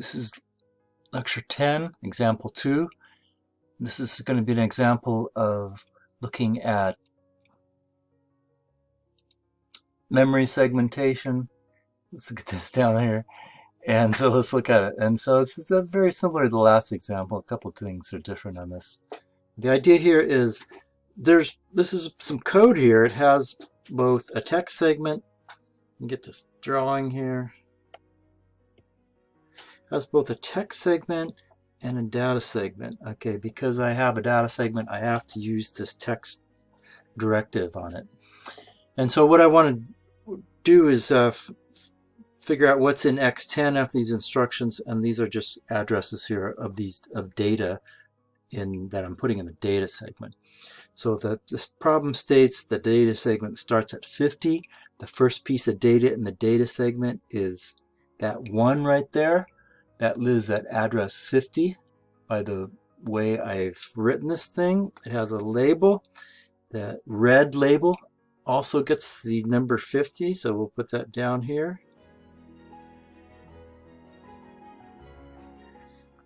This is lecture 10, example 2. This is going to be an example of looking at memory segmentation. Let's get this down here. And so let's look at it. And so this is very similar to the last example. A couple of things are different on this. The idea here is this is some code here. It has both a text segment. Get this drawing here. It has both a text segment and a data segment. Okay, because I have a data segment, I have to use this text directive on it. And so what I want to do is figure out what's in X10 of these instructions, and these are just addresses here of data that I'm putting in the data segment. So this problem states the data segment starts at 50. The first piece of data in the data segment is that 1 right there. That lives at address 50. By the way I've written this thing, it has a label. That red label also gets the number 50, so we'll put that down here.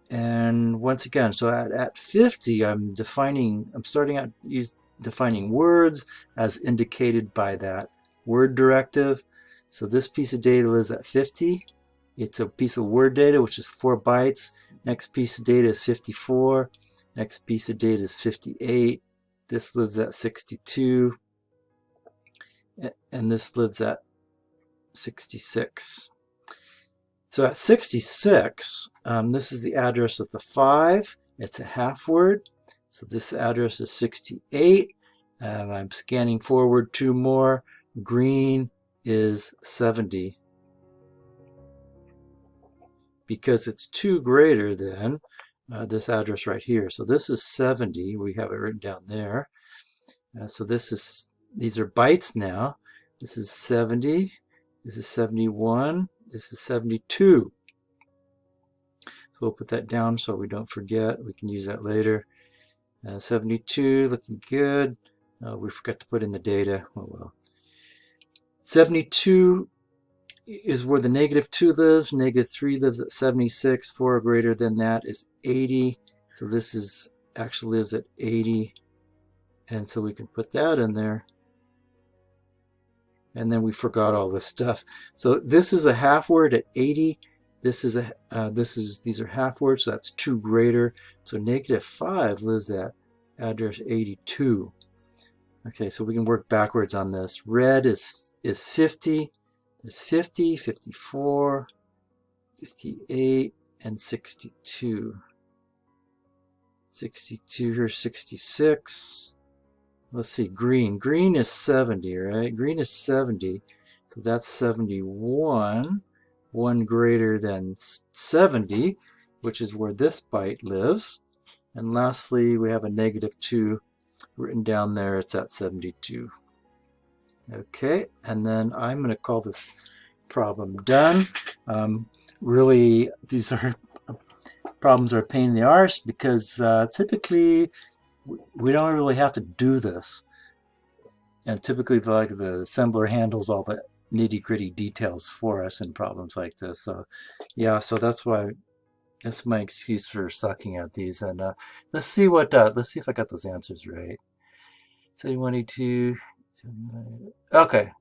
And once again, so at 50, I'm starting out defining words as indicated by that word directive. So this piece of data lives at 50. It's a piece of word data, which is 4 bytes. Next piece of data is 54. Next piece of data is 58. This lives at 62. And this lives at 66. So at 66, this is the address of the 5. It's a half word. So this address is 68. I'm scanning forward 2 more. Green is 70. Because it's 2 greater than this address right here. So this is 70. We have it written down there. So these are bytes now. This is 70. This is 71. This is 72. So we'll put that down so we don't forget. We can use that later. 72, looking good. We forgot to put in the data. Oh well. 72 is where the -2 lives. -3 lives at 76. 4 greater than that is 80. So this actually lives at 80. And so we can put that in there. And then we forgot all this stuff. So this is a half word at 80. These are half words, so that's 2 greater. So -5 lives at address 82. Okay, so we can work backwards on this. Red is 50. There's 50, 54, 58, and 62. 62 here, 66. Let's see, green. Green is 70, right? Green is 70. So that's 71. 1 greater than 70, which is where this byte lives. And lastly, we have a -2 written down there. It's at 72. Okay, and then I'm going to call this problem done. Really, these problems are a pain in the arse because typically we don't really have to do this. And typically the assembler handles all the nitty-gritty details for us in problems like this. So yeah, so that's my excuse for sucking at these. And let's see if I got those answers right. 7182. Okay,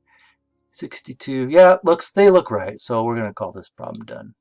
62. Yeah, they look right. So we're going to call this problem done.